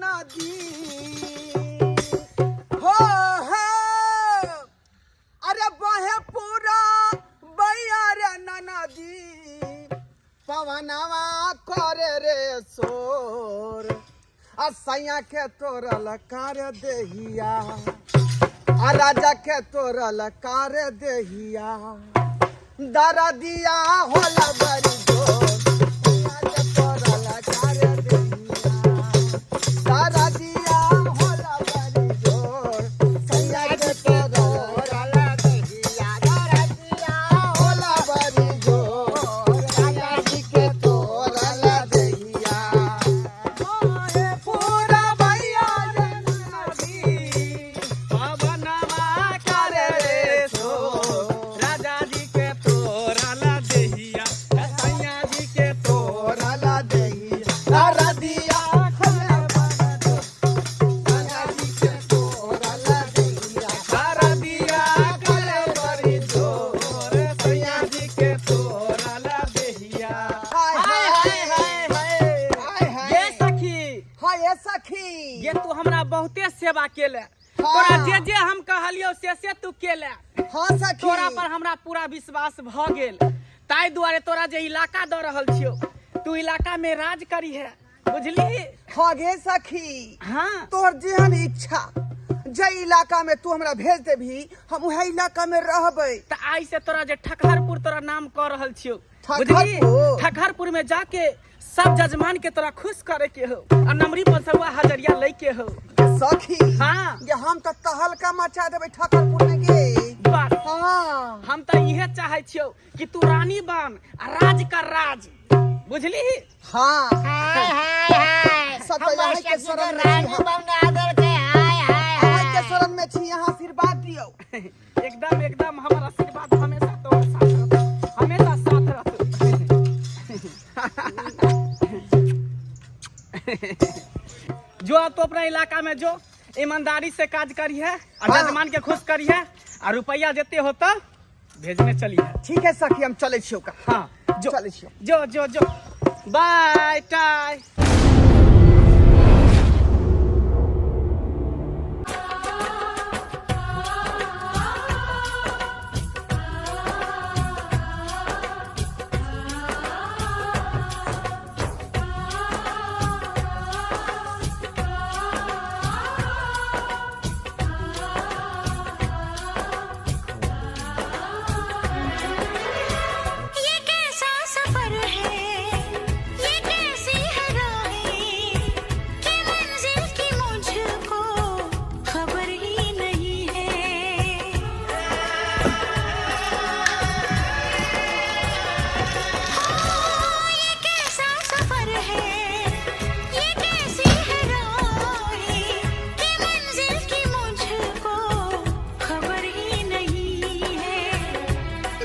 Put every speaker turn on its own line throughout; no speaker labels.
नदी हो अरे बहे पूरा बैया रे नदी पवनवा करे रे सोर असैया के तोरल कर देहिया आ राजा के तोरल कर देहिया दरा दिया होला बरी जोर के तोरल कर देहिया दरा दिया होला बरी जोर सैया के तोरल देहिया दरा दिया होला बरी जोर राजा जी के तोरल देहिया मोहे पूरा भैया नदी
पवनवा करे रे सोर राजा जी के तोरल देहिया सैया जी के
तोरल देहिया दरा दिया होला बरी जोर राजा जी के तोरल देहिया
तारा दिया करे बड़ी जोर सैया जी के तोरल देहिया
हाय हाय हाय हाय हाय हाय
ये सखी
हाय ये सखी
ये तू हमरा बहुते सेवा केले
हाँ।
तोरा जे जे हम कहलियो से तू केले
हाँ सखी
तोरा पर हमरा पूरा विश्वास भ गेल ताई दुआरे तोरा जे इलाका द रहल छियो तू इलाका में राज करी है बुझली
हाँ गे सखी
हाँ
तोर जेहन इच्छा जे इलाका में तू हमरा भेज देबही हम वह इलाका में रहबै
त आई से तोरा जे ठकहरपुर तोरा नाम कर रहल छियो
ठकहरपुर?
बुझली ठकहरपुर में जाके सब जजमान के तोरा खुश करे के हो और नमरी पंसवा हजरिया ले के हो
सखी
हाँ
ये हम तो तहलका मचा देबै ठकरपुर में गे
बस
हाँ
हम तो इहे चाहे छियो कि तू रानी बन आ राज कर राज बुझली
हाँ सत्य यहाँ के शरण में छी यहाँ के शरण में छी यहाँ आशीर्वाद दियो
एकदम एकदम हमार आशीर्वाद हमेशा तोर साथ रहतो हमेशा साथ रहतो जो तो अपना इलाका में जो ईमानदारी से काज करी है और
हाँ।
जजमान के खुश करी है और रुपया देते हो तो भेजने चली है
ठीक है सखी हम चले छियो का
हाँ जो
चले छियो
जो जो जो बाय टाई
ये कैसा सफर है ये कैसी है राहें कि मंजिल की मुझको खबर ही नहीं है ये कैसा सफर है ये कैसी है राहें कि मंजिल की मुझको खबर ही नहीं है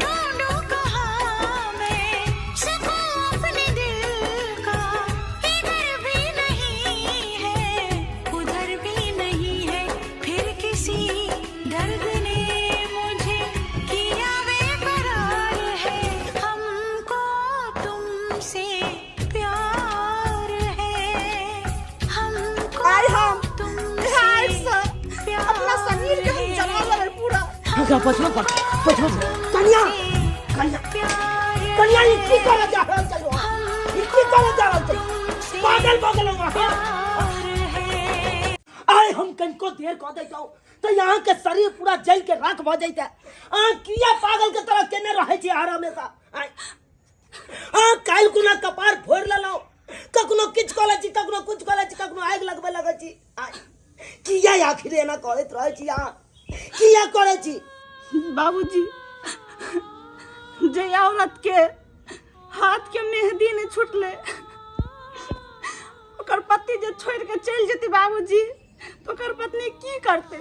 ढूंढूं कहाँ मैं सुकून अपने दिल का इधर भी नहीं है उधर भी नहीं है फिर किसी दर्द ने मुझे किया बेकरार है हमको तुमसे प्यार है हमको
आय हम
तुमसे
हाय सर
प्यार
अपना शरीर के हम जला लगे पूरा
कन्या
कन्या ये की करे जा रहल छै ये की करे जा रहल छै पागल पागल आय हम कनको देर कह दे जाओ तो यहाँ के शरीर पूरा जल के राख भ जैते किया पागल के तरह केने रहे छी हर हमेशा काल कुना कपार फोड़ लेलो कखनो किछ कले छी कखनो कुछ कले छी कखनो आग लगबे लगे छी किया आखिर एना करैत रहे छी यहाँ किया करे छी
बाबूजी जे औरत के हाथ के मेहंदी ने छुटले ओकर पति जे छोड़ के चल जेती बाबूजी तो ओकर पत्नी की करते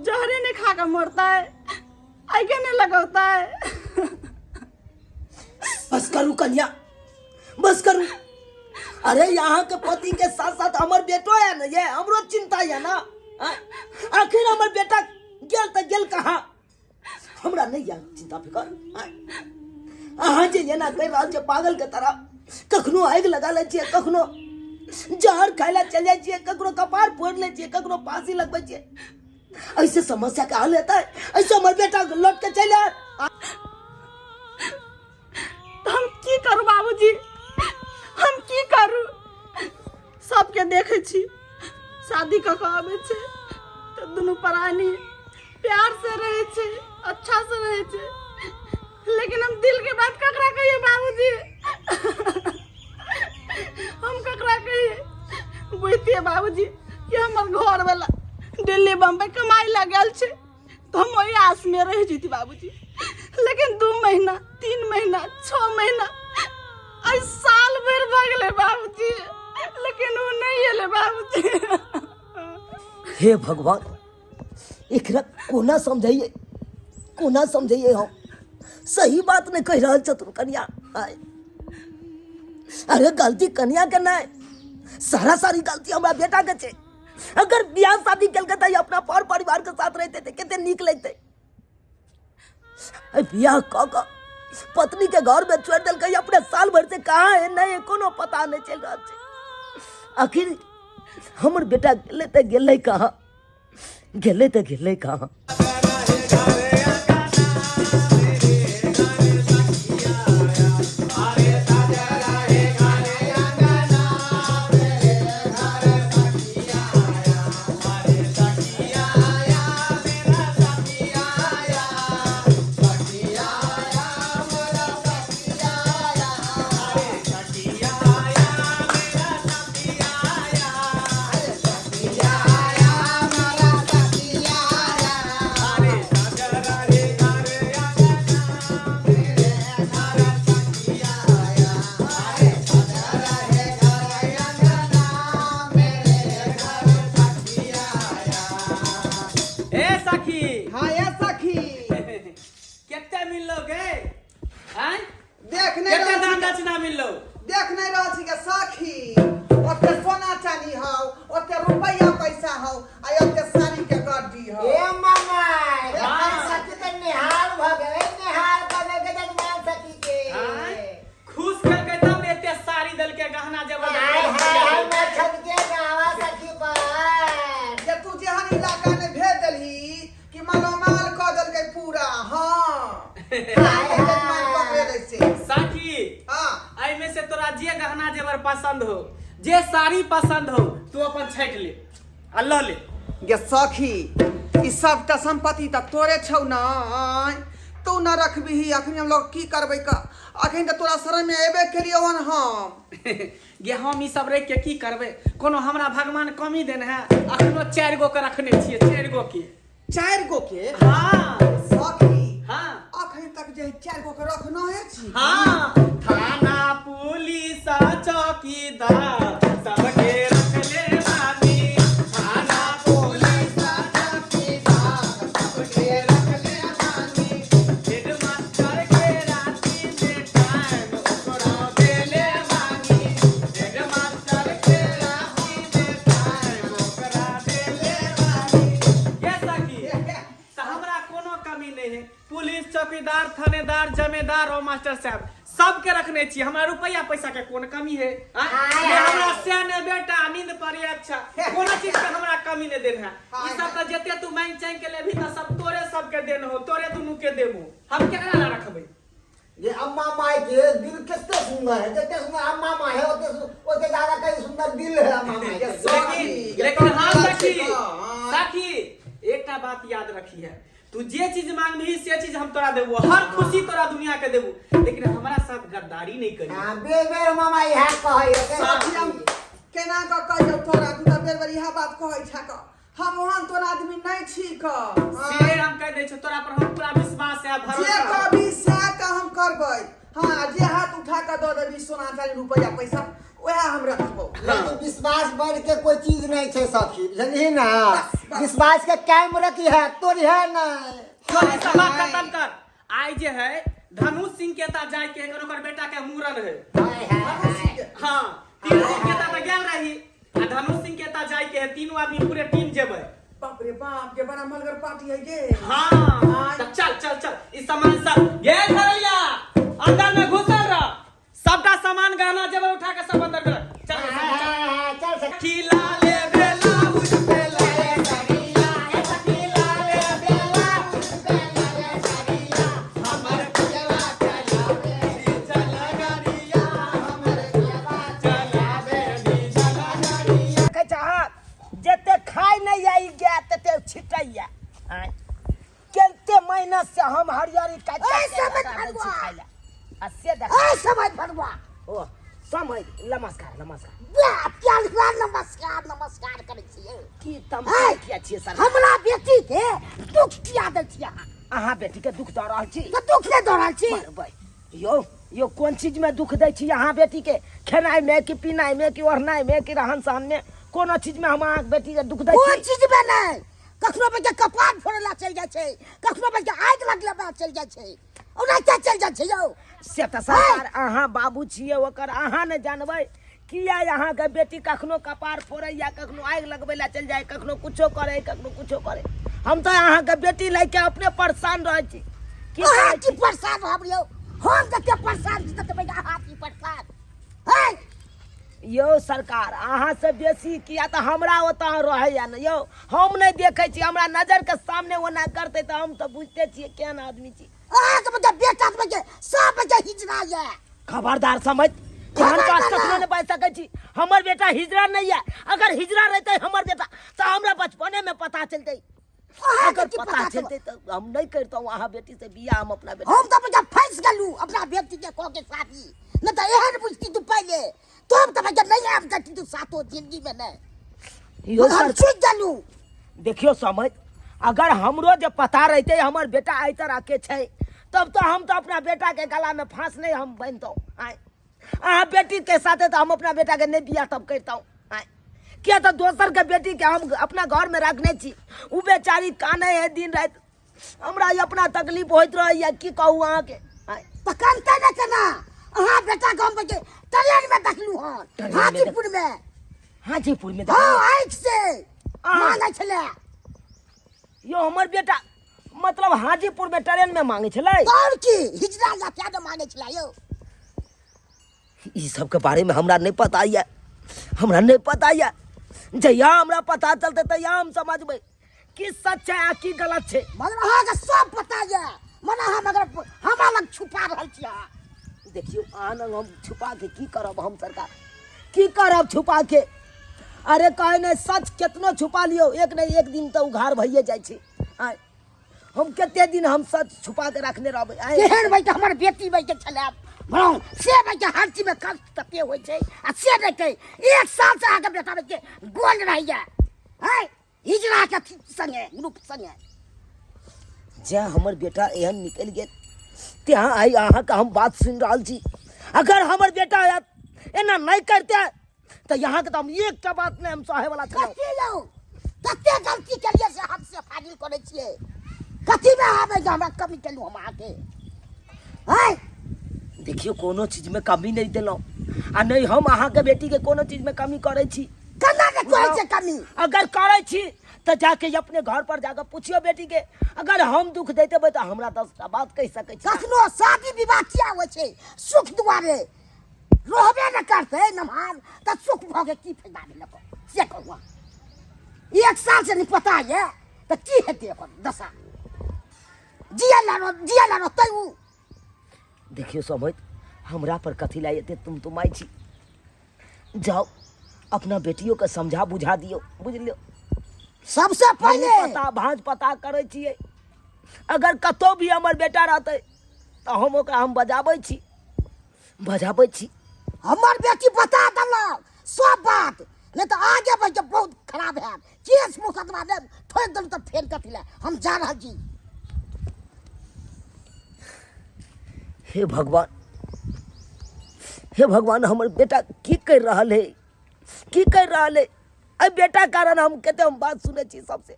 जहरे ने खा के मरता है आगे ने लगाता है
बस करू कन्या बस करू अरे यहाँ के पति के साथ साथ हमार बेटो है ना ये हमरो चिंता है ना आखिर हमार बेटा गेल तो गेल कहाँ हमरा नहीं है चिंता फिकर अहाँ जे एना कह रहल छै पागल के तरह कखनो आगि लगा ले छियै कखनो जहर खाइला चल जाए छिए, ककरो कपार फोड़ ले छिए, ककरो फांसी लगबै छिए। ऐसे समस्या का हल होता है? ऐसे हमर बेटा लौट के चल आए।
तो हम की करू बाबूजी, हम की करू? सबके देखे छी शादी कऽ के आबै छै तो दुनू प्राणी प्यार से रहे छै, अच्छा से रहे छै, लेकिन हम दिल के बात ककरा कहिए बाबूजी? हम ककरा कहिए? बुझतिए बाबूजी कि हमर घर वाला दिल्ली बम्बई कमाई लगल छै तो हम वही आस में रह जीती बाबूजी। लेकिन 2 महीना 3 महीना 6 महीना आई साल भर भऽ गेलै बाबूजी, लेकिन वो नहीं एले बाबूजी।
हे भगवान, एकरा कोना समझाइए, कोना समझाइए? हम सही बात नहीं कह रहा छथुन कन्या। आय अरे गलती कन्या के नहीं, सारी गलती हमारा बेटा के छे। अगर बियाह शादी कल के अपना पर परिवार के साथ रहते थे कितने नीक लगते। बियाह क पत्नी के घर में छोड़ दिल के अपने साल भर से कहाँ है नहीं कोनो पता नहीं चल रहा है। आखिर हमर बेटा गेले कहाँ, गेले कहाँ?
देख नहीं रहा छी के साखी, ओते सोना चांदी हौ, ओते रुपया पैसा हौ, आ ओते साड़ी के गड्डी हौ।
ए मामा, सच के निहाल भ गए, निहाल बने के जजमान सखी के।
खुश कर के तब एते साड़ी दल के गहना जेवर
हाय मैं छत के गावा सखी पर।
जे तू जेहन इलाका में भेज देलही कि मालोमाल क देल के पूरा। हां जजमान पकड़े दै से
साखी।
हां
आई में से तोरा जे गहना जेवर पसंद हो, जे साड़ी पसंद हो, तू अपन छाट ले आ ल ले।
गे सखी, ई सबटा संपत्ति त तोरे छौ न, तू न रखबिही। अखन हम लोग की करबै का? अखन त तोरा शरण में एबे केलियो हन हम।
गे हम ई सब रख के की करबै? कोनो हमरा भगवान कमी देन है? अखनो 4 गो के रखने छिए, 4 गो के।
4 गो के?
हां
सखी
हां
अखन तक जे 4 गो के रखना है छी।
हां थाना पुलिस चौकीदार सबके रख ले बानी। थाना पुलिस चौकीदार सबके रख ले बानी। हेड मास्टर के राती में टाइम ओकरा दे ले बानी। हेड मास्टर के राती में टाइम ओकरा दे ले बानी। ये सखी तो हमरा कोनो कमी नहीं है। पुलिस चौकीदार थानेदार जमेदार और मास्टर साहब सबके रखने छी। हमरा रुपया पैसा के कोन कमी है? हमरा सियाने बेटा नींद पड़े अच्छा, कोनो चीज के हमरा कमी नहीं देन है। ई सब त जते तू मांग चांग के लेभी त सब तोरे सबके देन हो, तोरे दुनू के देबो। हम केकरा ला रखबै?
ये अम्मा माई के दिल कितने सुंदर है, जितने सुंदर अम्मा माई है उतने ज्यादा कहीं सुंदर दिल है अम्मा माई के।
लेकिन हाँ सखी, सखी एकटा बात याद रखी है, तू जे चीज मांगबी से चीज हम तोरा देबो, हर खुशी तोरा दुनिया के देबो, लेकिन हमरा साथ गद्दारी नहीं करी।
हां बेर मामा यह कहै
साथी हम केना क कहियो तोरा, तू त बेर इहा बात कहै छ क। हम ओहन तोरा आदमी नहीं छी क।
से हम कह दे छ, तोरा पर हम पूरा विश्वास है,
जे
भरोसा।
कभी से का हम करबै। हां जे हाथ उठा के द देबी सोना चांदी रुपया पैसा, ओहे हम रखबो।
लेकिन विश्वास बढ़ के कोई चीज नहीं है सखी, बुझली ना? विश्वास के कायम रखी है, तोड़ी है ना।
छोड़ी सब बात खत्म कर। आई जे है धनुष सिंह के ता जाय के ओकर बेटा के मूरन है। हां 3 सिंह के ता गेल रही, आ धनुष सिंह के ता जाय के है। तीनों आदमी पूरे टीम जेबै।
बाप रे बाप, के बड़ा मलगर पार्टी है गे।
हां तो चल ई सामान सब गेल धरैया अंदर में घुसल रह। सबटा सामान गहना जेब उठा के सब अंदर में रख। चल
समय नमस्कार नमस्कार
वाह, क्या नमस्कार नमस्कार करै छियै।
की तम
है।
किया छियै सर
हमरा बेटी के दुख किया दै छियै अहाँ?
अहाँ बेटी के दुख दऽ रहल छी
तऽ दुख नहि दऽ रहल छी?
मारबै। यो कोन चीज में दुख दै छी अहाँ बेटी के? खेनाइ में कि पीनाइ में कि ओढ़नाइ में कि रहन सहन में? कोनो चीज में हम अहाँ बेटी के दुख दै
कोन
छी?
चीज में नहि? कखनो बेर के कपार फोड़ला चलि जाइ छै, कखनो बेर के आगि लगले बा चलि जाइ छै, ओनाहिते चलि जाइ छै यौ।
से तऽ सरकार अहाँ बाबू छियै ओकर अहाँ ने जानबै किया अहाँ के बेटी कखनो कपार फोड़ै या कखनो आगि लगबै ला चलि जाए, कखनो कुछो करे कखनो कुछो करे। हम तऽ अहाँ के बेटी लए के अपने परेशान रहै छी। की
अहाँ
कहै
की
छी?
परेशान रहब यौ? हम जते परेशान छी तते बेर अहाँ की परेशान? है
यौ सरकार अहाँ से बेसी किया तऽ हमरा ओतऽ रहैया ने यौ, हम नहीं देखे छी, हमरा नजर के सामने ओना करते तऽ हम तऽ बुझते छियै केहन आदमी छी।
अहाँ के बच्चा बेटा के बच्चे सब बच्चा हिजरा ये।
खबरदार समझ एहन बात कखनो नहीं बाजि सकै छी। हमर बेटा हिजरा नहीं है, अगर हिजरा रहते हमर बेटा तो हमरा बचपने में पता चलते।
अहाँ
अगर
के की
पता
पता
चलते तो हम नहीं करता अहाँ बेटी से बियाह हम अपना बेटा।
हम तो बच्चा फंस गेलू अपना बेटी के कह के शादी, न तो एहन बुझती तू पहले तो हम तो बच्चा नहीं आब जाती तू साथो जिंदगी में नहीं।
यो
हम
सर
छूट गेलू।
देखियो समझ अगर हमरो जे पता रहते हमर बेटा आई तरह के छै तब तो हम तो अपना बेटा के गला में फांस नहीं हम बांधतौ। अहाँ बेटी के साथे तो हम अपना बेटा के नहीं बियाह तब करता हूँ। क्या तो दोसर के बेटी के हम अपना घर में रखने छी, उ बेचारी काने है दिन रात, हमरा ये अपना तकलीफ होइत रहे की कहूँ अहाँ के।
तो कानते न केना? अहाँ बेटा के हम बच्चे ट्रेन में देखलू हन
ट्रेन में
हाजीपुर में।
हाजीपुर में
हाँ आँख से
हाँ।
मांगे छले।
यो हमर बेटा मतलब हाजीपुर में ट्रेन में मांगे छलै।
और की हिजरा या क्या न मांगे छले यो?
ई सब के बारे में हमरा नहीं पता है, हमरा नहीं पता है। जहिया हमरा पता चलते तहिया हम समझबै कि सच है आ कि गलत छै।
मगर अहाँ के सब पता ये, मने हम अगर हमरा लग छुपा रहल छी अहाँ।
देखियो आन हम छुपा के की करब, हम सरकार की करब छुपा के? अरे कहे नहीं सच कितनो छुपा लियो एक नहीं एक दिन तो उघार भइए जाइ छै। हम कते दिन हम सच छुपा के रखने रहबै?
केहन भाई तो हमर बेटी भाई के छले भरौ से भाई के हर चीज में कष्ट तपे होय छै आ से नहीं के एक साल से आगे बेटा भाई के गोल रह गया है हिजरा के संगे ग्रुप संगे।
जे हमर बेटा एहन निकल गेल ત્યાં आई अहाँ का हम बात सुन रहल छी। अगर हमर बेटा एना नहीं करते तो यहाँ के तो हम एक बात नहीं हम सहे वाला छलौं।
कथी लो कते गलती के लिए से हाथ से फाजिल करे छिए? कथी में आवे जे हमरा कमी केलू हम आके? है
देखियो कोनो चीज में कमी नहीं दिलौं आ नहीं हम अहाँ के बेटी के कोनो चीज में कमी करे छी।
कना ने कोई से कमी?
अगर करे छी तो जाके अपने घर पर जाकर पूछियो बेटी के। अगर हम दुख देते तो हमरा 10टा बात कह सकै छी।
कखनो शादी विवाह किया होय छै सुख दुआरे रहबे न करते नमहार त सुख भगे की फायदा भेलक से कहवा? एक साल से नहीं पता है तो की हेते अपन दशा? जिया लानो तू
देखियो समझ हमरा पर कथी ला एते तुम आई छी। जाओ अपना बेटियों के समझा बुझा दियो, बुझलियो?
सबसे पहले
पता भांज पता करे छिए। अगर कतो भी हमर बेटा रहते तो हम ओकरा हम बजाबै छी।
हमर बेटी बता दलक सब बात, नहीं तो आगे बढ़ के बहुत खराब है। केस मुकदमा दे ठोक दम तो फेर कथी ला हम जा रहल छी।
हे भगवान हमर बेटा की कर रहल है, की कर रहल है? अ बेटा कारण हम कते हम बात सुने छी सबसे।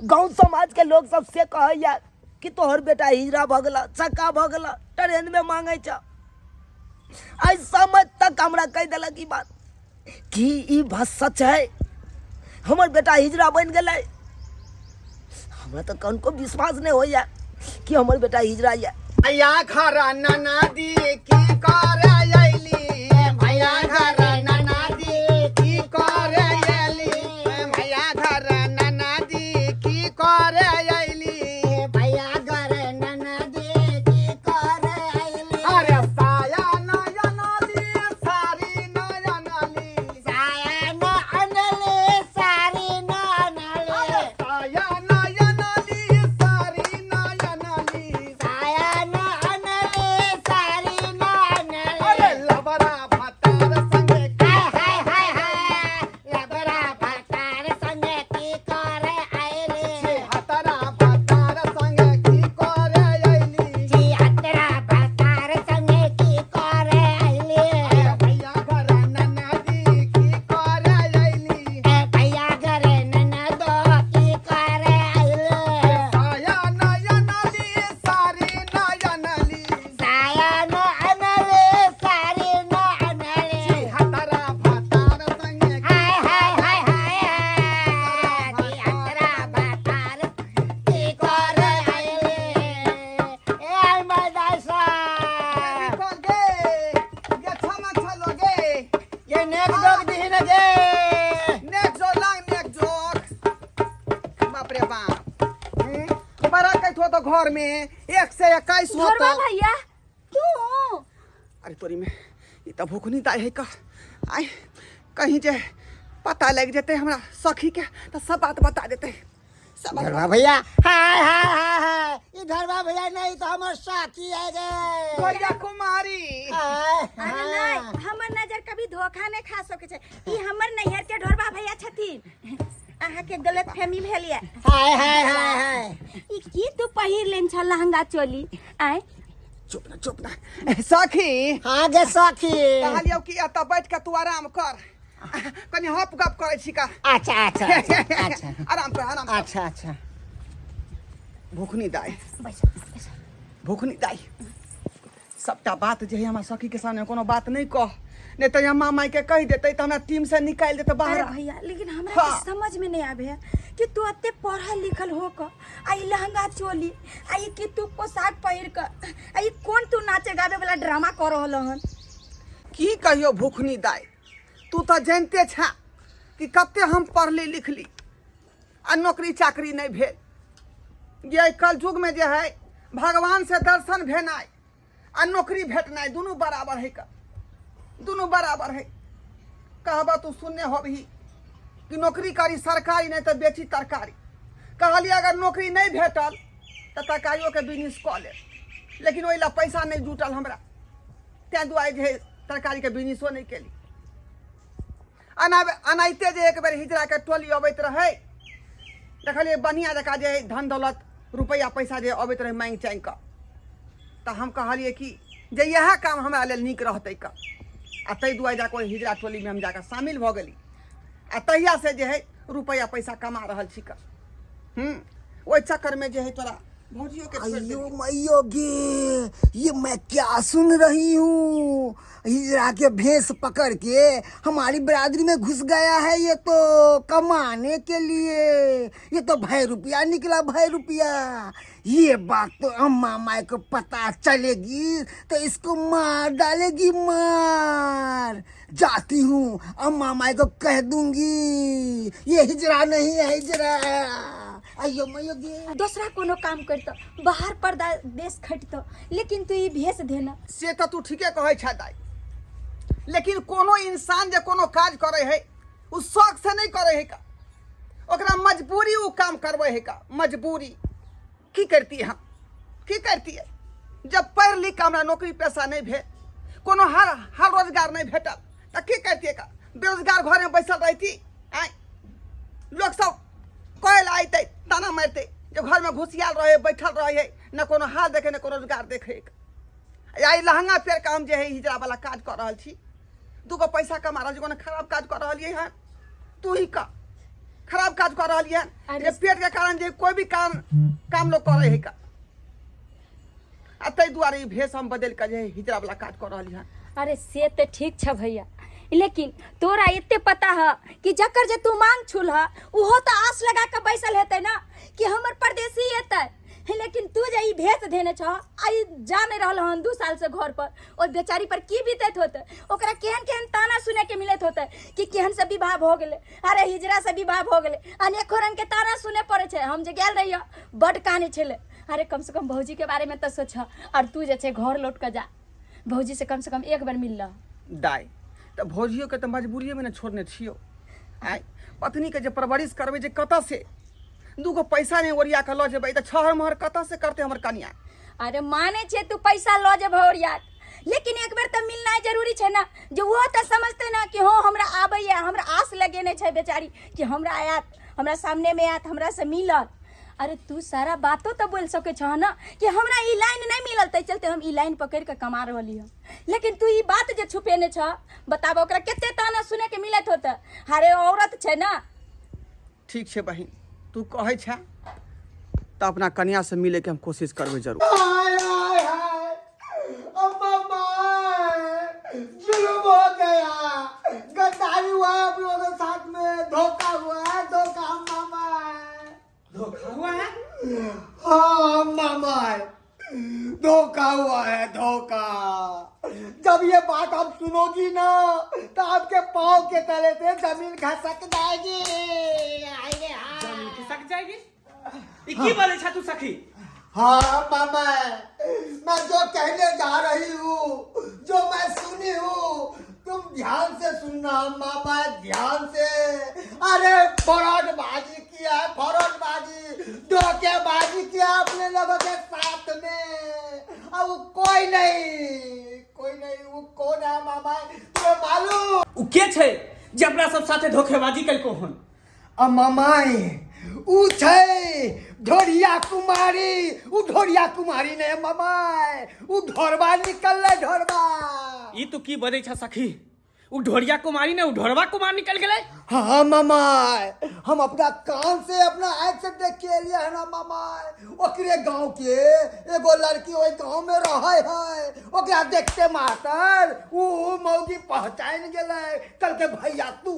गांव समाज के लोग सबसे कहैया कि तोहर बेटा हिजरा भगला चक्का भगला ट्रेन में मांगे छ। आई समझ तक हमरा कह देलक ई बात कि ई बात सच है, हमर बेटा हिजरा बन गेलै। हमरा तो कनको विश्वास नहीं होइया कि हमर बेटा हिजरा है।
भैया घर नदी की कर अयली, भैया घर नदी की कर अयली, भैया घर नदी की कर अयली,
भैया घर ननदी की कर अइली।
अरे साया नयन ली सारी नयन ली,
साया न अनले सारी न अनले,
साया नयन ली सारी नयन ली,
साया न अनले सारी न अनले।
अरे लब
भाई नेक जोग दी न जे
नेक जो लाइन नेक जोक बाप रे बाप बड़ा कैथ हो तो घर में 121 हो
घरवा
तो
भैया तू
अरे तोरी में ये तो भूख नहीं दाई है का आई कहीं जे पता लग जेते हमरा सखी के तो सब बात बता देते सब बात
धरवा भैया हाय हाय हाय हाय ई धरवा भैया नहीं तो हमर साथी है गे
भैया कुमारी
अरे नहीं हमर नजर कभी धोखा नहीं खा सके छै ई हमर नैहर के ढोरबा भैया छथिन अहाँ के गलत फहमी भेल ये
हाय हाय हाय हाय
ई की तू पहिर लेन छ लहंगा चोली आय
चुप ना सखी
हाँ गे सखी
कहलियो कि एत बैठ के तू आराम कर कनी हप गप करे छी का
अच्छा अच्छा अच्छा अच्छा
आराम कर
अच्छा अच्छा
भूख नहीं दाई भूख नहीं दाई सबटा बात जे है हमरा सखी के सामने कोनो बात नहीं कह नहीं तो अम्मा माई के कह देते तो हमरा टीम से निकाल देते
अरे
बाहर
भैया लेकिन हमरा
हाँ।
के समझ में नहीं आवे है कि तू अत्ते पढ़ल लिखल हो क आई लहंगा चोली आई कि तू पोशाक पहिर क आई कौन तू नाचे गावे वाला ड्रामा कर रहल हन
की कहियो भूख नहीं दाई तू तो जानते छा कि कते हम पढ़ली लिखली आ नौकरी चाकरी नहीं भेल ये कल युग में जे है भगवान से दर्शन भेनाई आ नौकरी भेटनाई दोनों बराबर है का दोनों बराबर है कहबा तू सुनने हो भी कि नौकरी करी सरकारी नहीं तो बेची तरकारी कहली अगर नौकरी नहीं भेटल तो तरकारियों के बिजनेस कऽ ले लेकिन ओहि ला पैसा नहीं जुटल हमरा तैं दुआरे जे तरकारी के बिजनेसो नहीं केली अनाइते जे एक बेर हिजरा के टोली अबैत रहे देखलिए बढ़िया जका जे धन दौलत रुपया पैसा जे अबैत रहे मांग चांग कऽ तऽ हम कहलिए कि जे यह काम हमरा लेल नीक रहतै का आ ताहि दुआरे जाके ओहि हिजरा टोली में हम जाके शामिल भऽ गेली आ तहिया से जे है रुपया पैसा कमा रहल छी का ओहि चक्कर में जे है तोरा भौजियो के छोड़ि
अयो
देलियै।
मैयो गे ये मैं क्या सुन रही हूँ हिजरा के भेष पकड़ के हमारी बिरादरी में घुस गया है ये तो कमाने के लिए ये तो भाई रुपया निकला भाई रुपया ये बात तो अम्मा माई को पता चलेगी तो इसको मार डालेगी मार जाती हूँ अम्मा माई को कह दूंगी ये हिजरा नहीं है हिजरा अयो मैयो गे
दूसरा कोनो काम करतो बाहर परदेश खटतो लेकिन तू ई भेस देना
से तो तू ठीके कहै छै दाई लेकिन कोनो इंसान जे कोनो काज करे है उ शौक से नहीं करे है का ओकरा मजबूरी उ काम करवे है का मजबूरी की करती है की करती है जब पढ़ लिख के हमरा नौकरी पैसा नहीं भे कोनो हर रोजगार नहीं भेटल तो की करती है का बेरोजगार घर में बैसल रहती आय लोग सब कहल आते ताना मारते जो घर में घुसियाल रहे बैठल रहे न कोनो हाल देखे न कोनो रोजगार देखे आई लहंगा पेड़ का हम जे है हिजरा वाला काज कर रहल छी दूगो पैसा कमा रहल छी कोनो खराब काज कर रहलिए हन तू ही का खराब काज कर रहलिए हन जे पेट के कारण जे कोई भी काम लोग करे है का आ तै दुआरे ई भेष हम बदल के जे है हिजरा वाला काज कर रहलिए हन
अरे से तो ठीक छ भैया लेकिन तोरा इतने पता है कि जकर जे तू मांग छुल है उहो तो आस लगा के बैसल हेते ना कि हमर परदेसी हेते लेकिन तू जे ई भेस देने छ आई जा नहीं रहल हन 2 साल से घर पर और बेचारी पर की बीतत होते ओकरा केहन केहन ताना सुने के मिलत होते कि केहन से विवाह हो गेले अरे हिजरा से विवाह हो गेले अनेको रंग के ताना सुने पड़े छे हम जे गेल रहियो बड काने छले अरे कम से कम भौजी के बारे में तो सोच और तू जे छे घर लौट के जा भौजी से कम एक बार मिल ला
दाई तो भौजियो के तो मजबूरी में न छोड़ने छियो आय पत्नी के जे परवरिश करबे जे कत से दूगो पैसा नहीं ओरिया के लो जेबै तो छहर महर कत से करते हमर कनिया
अरे माने छे तू पैसा लो जे भौरिया लेकिन एक बार तो मिलना जरूरी छे ना जो वो तो समझते ना कि हो हमरा आबैया हमरा आस लगेने छे बेचारी कि हमरा आयत हमरा सामने में आयत हमरा से मिलत अरे तू सारा बातों तो बोल सके छ ना कि हमरा ई लाइन नहीं मिलल तै चलते हम ई लाइन पकड़ के कमा रहली हम लेकिन तू ई बात जे छुपेने छ बताब ओकरा केते ताना सुने के मिलत होते हारे औरत छे ना
ठीक छे बहिन तू कहै छे तो अपना कन्या से मिले के हम कोशिश करबे जरूर
हाय हाय हाय अम्मा माय जुल्म हो गया गद्दारी हुआ है आप लोगों के साथ में धोखा हुआ है धोखा अम्मा माय
धोखा हुआ है
हाँ अम्मा माय धोखा हुआ है धोखा जब ये बात आप सुनोगी होगी ना तो आपके पाँव के तले से जमीन खसक जाएगी। आएंगे हाँ।
जमीन खिसक जाएगी। ई की बोले छा तू सखी?
हाँ मामा, मैं जो कहने जा रही हूँ, जो मैं सुनी हूँ, तुम ध्यान से सुनना मामा, ध्यान से। अरे फौरनबाजी किया, फौरनबाजी, धोखेबाजी किया अपने लोगों के साथ में। अब वो कोई नहीं, वो कौन है मामा, तुम्हें मालूम?
उ के छे जे अपना सब साथे धोखेबाजी कलको हन?
मामाई ऊ छै ढोरिया कुमारी, ऊ ढोरिया कुमारी ने मामाई, ऊ ढोरबा निकलले ढोरबा।
ई तू की बने छा सखी? उ ढोरिया कुमारी ने उ ढोरवा कुमार निकल गेले?
हाँ मामाई, हम अपना कान से अपना आँख से देख के लिए है ना मामाई। ओकरे गांव के एगो लड़की ओई गांव में रहे है, ओकरा देखते मास्टर ऊ मौगी पहचान गेले। कल के भैया तू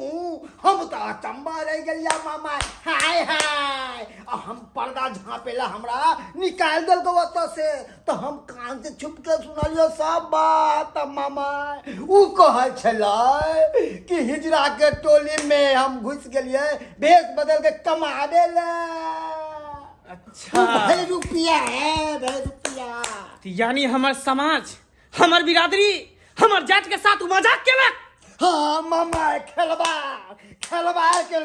हम तो अचंबा रह गेलिया मामाई। हाय हाय, आ हम पर्दा झाँपेला हमरा निकाल देल गो ओतो से, तो हम कान से छुप के सुनलियो सब बात मामाई। ऊ कहे छला कि हिजरा के टोली में हम घुस गेलिए भेष बदल के कमावे ले।
अच्छा,
भाई रुपया है, भाई रुपया।
यानी हमर समाज, हमर बिरादरी, हमर जात के साथ उ मजाक केलक?
हाँ मामा, खेलबा के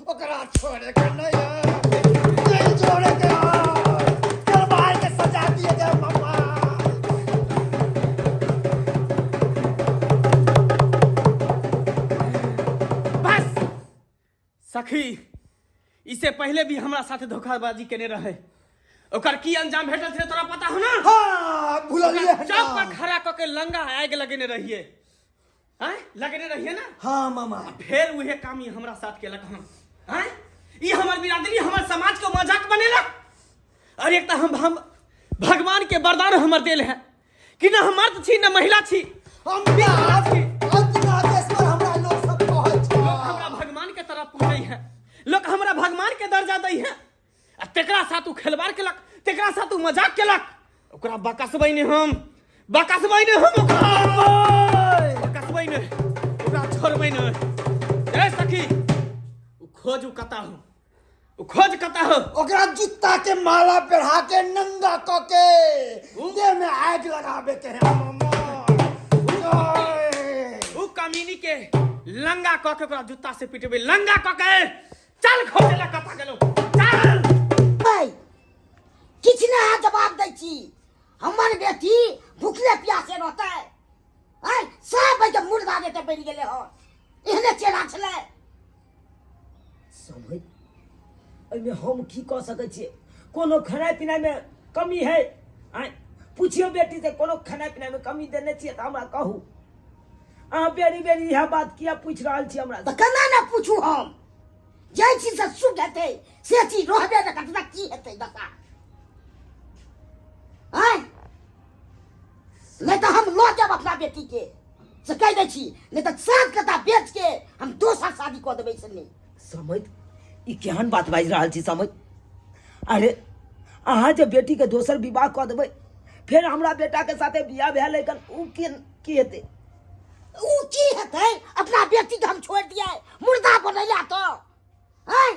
ओकरा छोड़े के नहीं छोड़े के, खेलबा के सजा दिए गए मामा।
सखी, इससे पहले भी हमरा साथे धोखाबाजी केने रहे, ओकर की अंजाम भेटल थे तोरा पता हो ना?
हाँ भूलिए
चौक पर खड़ा क के लंगा आग लगेने रहिए, हैं? लगेने रहिए ना?
हाँ मामा।
फिर वही काम ही हमरा साथ केलक हम, हैं? ई हमर बिरादरी, हमर समाज को मजाक बनेलक। और एक तो हम भगवान के वरदान हमर देल है कि ना हम मर्द छी ना महिला छी,
हम हमरा लोग सब कहै छै,
लोग हमरा भगवान के तरफ पूजै है, लोग हमरा भगवान के दर्जा दै है। आ तेकरा साथ उ खेलवाड़ केलक, तेकरा साथ उ मजाक केलक, ओकरा बकसबै ने हम, ओकरा छोड़बै ने। ए सखी, उ खोज कता हो?
ओकरा जूता के माला पहना के नंगा क के देह में आग लगावे के है मामा।
उ कमीनी के लंगा क के ओकरा जूता से पिटबै, लंगा क के। चल खोजे ला कता गेलो, चल।
किछ ना जवाब दै छी, हमर बेटी भूखले प्यासे रहतै? आय सब के मुर्दा देते बन गेले हो, एहने चेहरा छले।
समझ एमे हम की कह सकै छियै? कोनो खाना पीना में कमी है? आय पूछियो बेटी से, कोनो खाना पीना में कमी देने छियै त हमरा कहू। अहाँ बेरी बेरी यह बात किया पूछ रहल छी हमरा
त केना ना पूछू हम? जे चीज से सुख हेतै से चीज रहबे न करतै, की हेतै दशा? आय नहीं तो हम लो जब अपना बेटी के से कह दै छी, नहीं तो सात कटा बेच के हम दोसर शादी कऽ देबै से नहीं।
समझ ई केहन बात बाजि रहल छी? समझ, अरे अहाँ जे बेटी के दोसर विवाह कऽ देबै, फिर हमरा बेटा के साथे बियाह भेल है, उ की हेतै?
उ की हेतै? अपना बेटी के हम छोड़ दिए, मुर्दा बनैला तो हैं?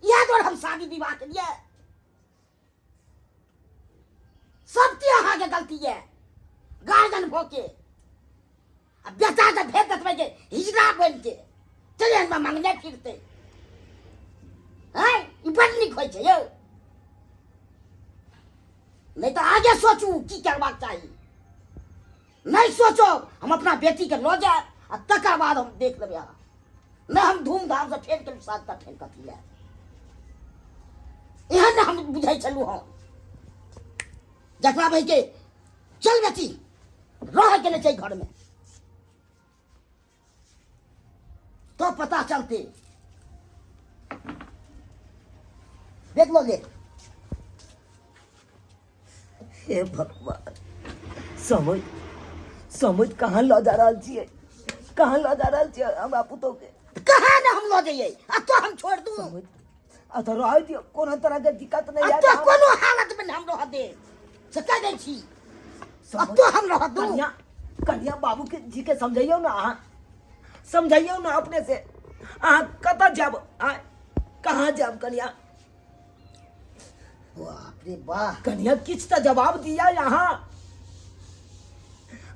या तो हम शादी विवाह के लिए सबके अहाँ के गलती है, गार्जियन भोके अब बेटा के भेज देतबै के हिजड़ा बन के ट्रेन में मांगने फिरते हैं। ई बड़ नीक होइ छै यौ, नहीं तो आगे सोचू की करबाक चाही। नहीं सोचो, हम अपना बेटी के लो जाए आ तकर बाद हम देख लेबै। अहाँ नहीं हम धूमधाम से फेर के साथ फेर कथी है, एहन हम बुझै छलू। हम जकरा भाई के चल बेटी रह के नहीं चाहिए घर में, तो पता चलते। देख लो देख,
हे भगवान, समझ कहाँ लऽ जा रहल छियै? कहाँ लऽ जा रहल छियै हमरा पुतोह के?
कहाँ ना हम लो जाइए, अब तो हम छोड़ दूं।
समझ आ तो रह दियो, कोनो तरह के दिक्कत नहीं
अब
है
तो कोनो हालत में हम रह दे से कह दै छी, अब तो हम रह दूं।
कन्या बाबू के जी के समझाइयो ना अहाँ समझाइयो ना अपने से अहाँ कतऽ जाब कहाँ जाब कन्या
बाप रे वाह
कन्या किछ तऽ जवाब दिया यहाँ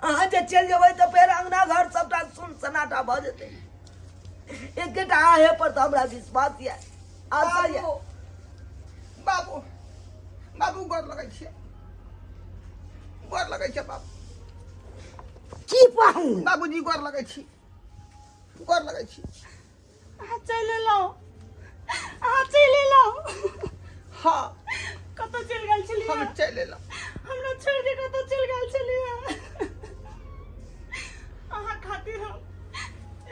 अहाँ जे चलि जेबै तऽ फेर अंगना घर सबटा सुन सन्नाटा भऽ जेतै एकेटा आहे पर तऽ हमरा विश्वास यऽ आशा यऽ
बाबू बाबू गोर लगै छियै बाबू
की पाहू
बाबूजी गोर लगै छी
अहाँ चलि एलहुँ
हाँ
कतऽ चलि गेल छलियै
हम चलि एलहुँ
हमरा छोड़ि के कतऽ चलि गेल छलियै अहाँ खातिर हम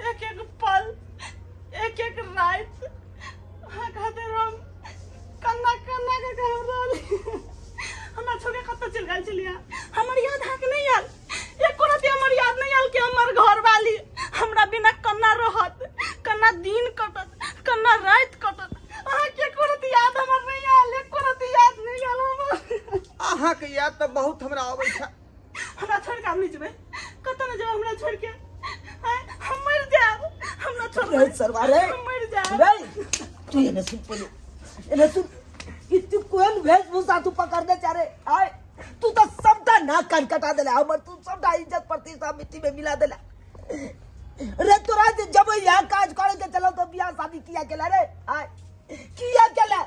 एक एक पल एक एक रात अहाँ खातिर हम कन्ना कन्ना के कहब रहली हमरा छोड़ के कतऽ चलि गेल छलियै हमर याद अहाँके नहीं आयल एको राति हमर याद नहीं आयल कि हमर घर वाली हमरा बिना कन्ना रहत कन्ना दिन कटत कन्ना रात कटत अहाँके एको राति याद हमर नहीं आयल एको राति याद नहीं आयल हमर
अहाँके याद तऽ बहुत हमरा अबै छै
हमरा छोड़ के हम नहीं जेबै कतऽ न जेबै हमरा छोड़ के हम मर जाएब हमरा छोड़
रे सरवा रे
हम मर जाएब
रे तू एने सुन पहिले एने सुन इतनी कोन वेशभूषा तू पकड़ दे चारे आय तू तो सबटा नाक कान कटा देला हमर तू सबटा इज्जत प्रतिष्ठा मिट्टी में मिला देला रे तोरा जे जब यहाँ काज करे के चलो तो बियाह शादी किया केला रे आय किया केला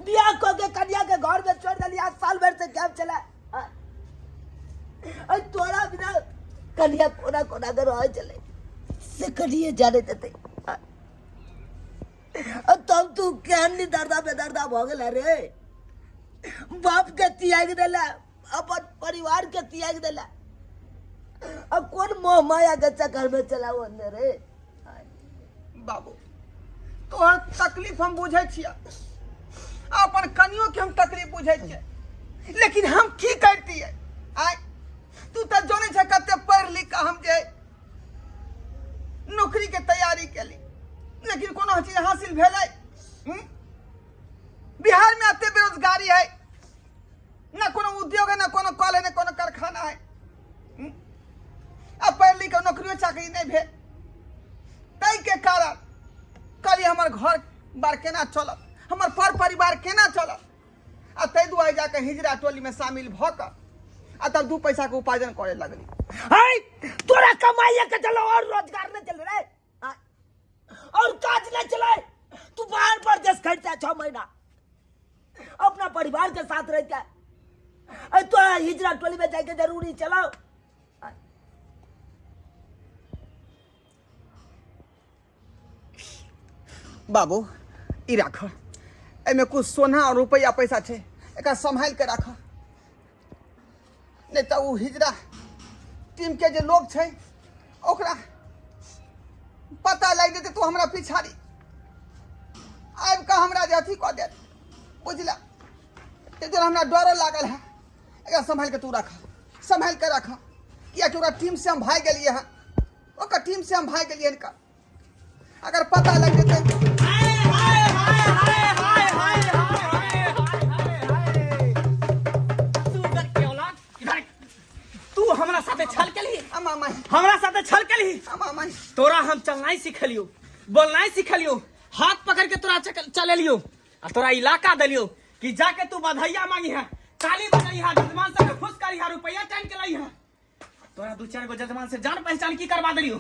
बियाह को के कन्या के घर में छोड़ देली आज साल भर से क्या चला आय तोरा बिना कन्या कोना कोना के रह चले से कनिए जाने देते तब तू केहन दर्दा बेदर्दा भ गेल रे बाप के त्याग देला अपन परिवार के त्याग देला अब कौन मोह माया के चक्कर में चला ओने रे
बाबू तोहर तकलीफ हम बुझै छियै अपन कनियो के हम तकलीफ बुझै छियै लेकिन हम की करतियै आय तू तऽ जानै छै कते पढ़ि लिख कऽ हम जे नौकरी के तैयारी केली लेकिन कोनो चीज हासिल भेलै बिहार में एते बेरोजगारी है न कोनो उद्योग है न कोनो कल है न कोनो कारखाना है अब पढ़ लिख नौकरियों चाकरी नहीं भेल ताहि के कारण कल हमर घर बार केना चलत हमर पर परिवार केना चलत आ ताहि दुआरे जाके हिजरा टोली में शामिल भऽ कऽ आ तब दू पैसा के उपार्जन करे लगली
हाय तोरा कमाइए के चलो और रोजगार नहीं चल रे और काज नहीं चले तू बाहर परदेश खटता 6 महीना अपना परिवार के साथ रहता तोरा हिजरा टोली में जाके जरूरी चलाओ
बाबू ई राख एमे कुछ सोना और रुपया पैसा छै एकरा संभाल के राख नहीं तो उ हिजरा टीम के जे लोग छै ओकरा पता लग जेतै तो हमरा पिछाड़ी आबि कऽ हमरा जे अथी कऽ देत बुझला ते जो हमरा डरो लागल है एकरा संभाल के तू राख संभाल के राख किया कि ओकरा टीम से हम भाग गेलियै हँ ओकर टीम से हम भाग गेलियै हँ अगर पता लग जेतै
तू हमरा साथे छल केली
मामा
हमरा साथे छल केली
मामा
तोरा हम चलना सिखलियो बोलना सिखलियो हाथ पकड़ के तोरा चलेलियो आ तोरा इलाका दलियो कि जाके तू बधाइया मांगी है काली बजाई है जजमान से खुश करी है रुपया टाइम के लाई है तोरा 2-4 गो जजमान से जान पहचान की करवा दलियो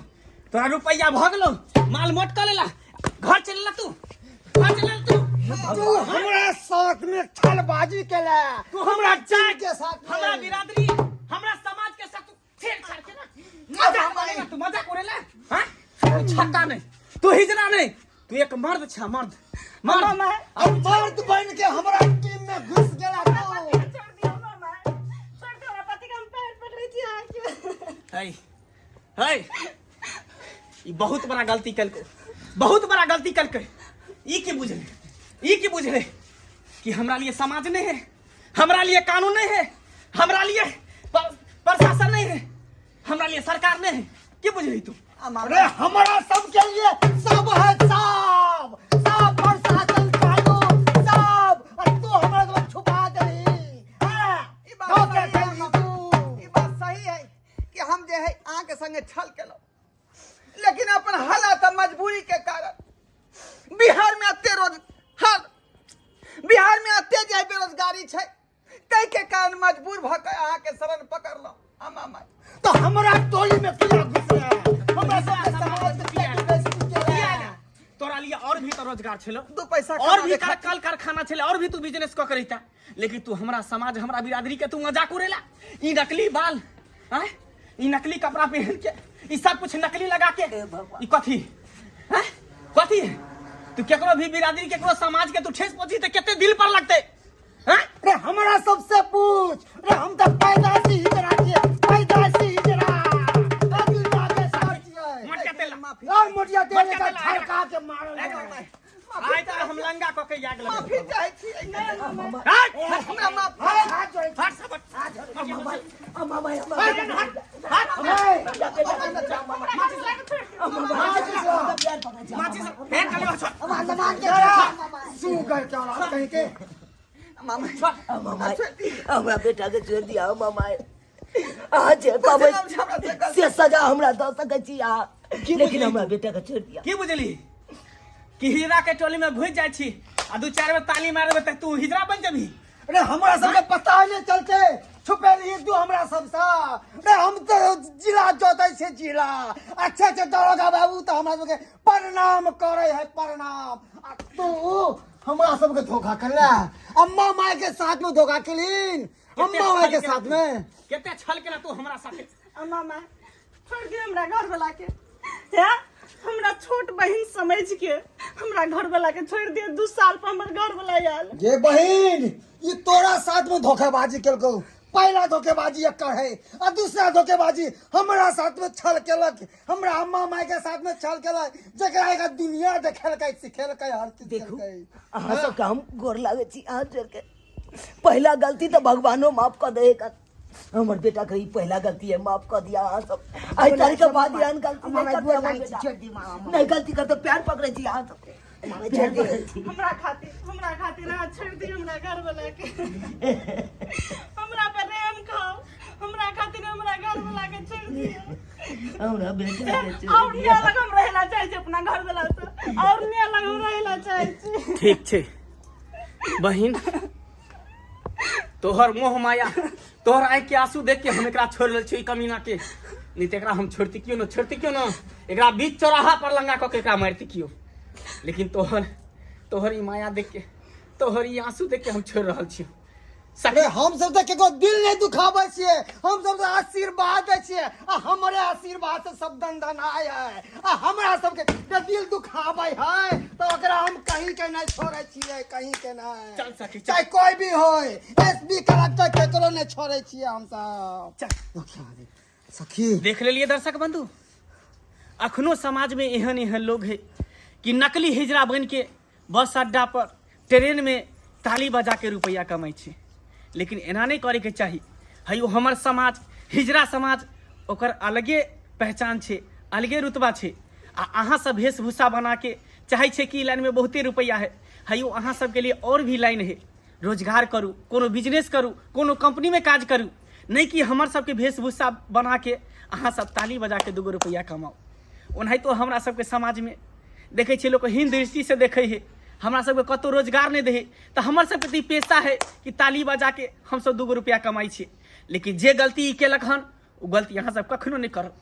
तोरा रुपया भ गेलो माल मोट कर लेला घर चलेला तू
हमरा साथ में छलबाजी केला
तू हमरा जात
के साथ में।
हमरा बिरादरी हमरा समाज के साथ तू छेड़छाड़ के ना मजाक करेला तू मजाक करेला हां छक्का नहीं तू हिजरा नहीं तू एक मर्द छ मर्द
अब मर्द बन के हमरा टीम में घुस गेला तो
छोड़ दियो मामा छोड़ दो पति का हम पैर पकड़े छी आके
है है ई बहुत बड़ा गलती कलको बहुत बड़ा गलती कलके ई की बुझले कि हमरा लिए समाज नहीं है हमरा लिए कानून नहीं है हमरा लिए प्रशासन नहीं है हमरा लिए सरकार नहीं है की बुझली तू
अरे हमारा सब के लिए सब है सब प्रशासन कानून सब और तू हमरा को छुपा दे
ई बात सही है कि कि हम जे है अहाँ के संगे छल केलहुँ, लेकिन अपन हालत आ मजबूरी के कारण बिहार में अत्ते जे बेरोजगारी छै, ताहि के कारण मजबूर भ के अहाँ के शरण पकड़लहुँ। अम्मा माय
तो हमारा टोली में किया घुस रहा है? हमरा सबके समाज में किया घुस
तोरा लिए और भी तो रोजगार छलो,
2 पैसा
और भी
कमाबे खातिर।
कल कारखाना छले, और भी तू बिजनेस क करता, लेकिन तू हमरा समाज हमरा बिरादरी के तू मजाक उड़ेला। ई नकली बाल, हैं? ई नकली कपड़ा पहन के, ई सब कुछ नकली लगा के, ई कथी हैं? कथी तू केकरो भी बिरादरी केकरो समाज के तू ठेस पहुंची त केते दिल पर लगते हैं?
अरे हमारा सबसे पूछ, अरे हम तो पैदाइशी हिजरा छियै, पैदाइशी हिजरा। अभी मागे साथ छियै।
मटका तेल
माफी
और मोटिया तेल
मटका
का
तेल
छड़का के मारल
आइ
जाए।
त हम लंगा क के याग लगे।
माफी चाहै छी।
हट
हमरा माफ
हाथ जोड़े
हट सब
अम्मा भाई
माची सब फेंक चलो छोड़
सू कर क्या रहा कहीं के?
हमरा बेटा के छोड़ दिया मामा। आज पाबे से सजा हमरा दे सकै छी अहाँ, लेकिन हमरा बेटा के छोड़ दिया।
की बुझली कि हीरा के टोली में घुस जाय छी आ 2-4 बेर ताली मारबे त तू हिजरा बन जबी।
अरे हमरा सबके पता नहीं चलते, छुपे रहिए तू हमरा सबसे। अरे हम तो जिला जोतै छे जिला। अच्छे दरोगा बाबू तो हमरा सबके प्रणाम करे है, प्रणाम। आ तू हमरा सबके धोखा करला, अम्मा माय के साथ में धोखा केलिन, अम्मा माय के साथ में।
केते छल केला तू हमरा साथे।
अम्मा माय छोड़ दे हमरा घर वाला के, है हमरा छोट बहन समझ के हमरा घर वाला के छोड़ दिए। 2 साल पर हमर घर वाला आयल।
ये बहन ये तोरा साथ में धोखेबाजी केलको। पहला धोखेबाजी एकर है और दूसरा धोखेबाजी हमरा साथ में छल केलक, हमरा अम्मा माय के साथ में छल केलक, जकरा का दुनिया देखेलकै सिखेलकै हर चीज
देखू
केलकै।
अहाँ सबके हम गोर लागै छी हाथ जोड़ के। पहला गलती तो भगवानो माफ कर देगा। हमर बेटा के ई पहला गलती है, माफ कर दिया अहाँ सब। आई तारीख के बाद यान गलती नहीं करते हमर बेटा। नहीं गलती करते प्यार पकड़े छी अहाँ सब। छोड़ दे।
हमरा खातिर हाथ छोड़ दी हमरा घर वाला के। हमरा पे रेम खाओ, हमरा खातिर हमरा घर वाला के छोड़ दिया।
हमरा बेटा के छोड़
और नहीं अलग हम रहना चाहिए अपना घर वाला से, और नहीं अलग हम रहना चाहिए।
ठीक छे बहिन, तोहर मोह माया, तोहर आँख के आंसू देख के हम एकरा छोड़ रहल छी कमीना के। नहीं तो एकरा हम छोड़ती क्यों न, एकरा बीच चौराहा पर लंगा क के एकरा मारती क्यों। लेकिन तोहर ई माया देख के, तोहर ई आंसू देख के हम छोड़ रहल छी।
अरे हम सब तो केको दिल नहीं दुखाबै छियै, हम सब तो आशीर्वाद दै छियै। आ हमरे आशीर्वाद से सब दंदनाय है। आ हमरा सबके जे दिल दुखाबै है तो ओकरा हम कहीं के नहीं छोड़े छियै, कहीं के नहीं।
चल सखी, चल।
चाहे कोई भी होय, एसबी कलेक्टर केकरो नहीं छोड़े छियै हम सब। सखी
देख लेलिए दर्शक बंधु, अखनो समाज में एहन लोग है कि नकली हिजरा बन के बस अड्डा पर ट्रेन में ताली बजा के रुपया कमाई छे। लेकिन एना नहीं करे के चाही। है हमर समाज हिजरा समाज, ओकर अलगे पहचान छे, अलगे रुतबा छे। आ अहाँ सब वेशभूषा बना के चाहे छे कि लाइन में बहुते रुपया है अहाँ सबके लिए और भी लाइन है। रोजगार करू, कोनो बिजनेस करू, कोनो कंपनी में काज करू, नहीं कि हमर सबके वेशभूषा बना के अहाँ सब ताली बजा के 2 रुपया कमाओ। ओनाही तो हमरा सबके समाज में देखे छे लोग हीन दृष्टि से देखे है, हमरा सबके कतो रोजगार नहीं दे। तो हमर सबके तो पेशा है कि ताली बजा के हम सब 2 रुपया कमाई छे। लेकिन जे गलती केलक हन, वो गलती अहाँ सब कखनो नहीं करब।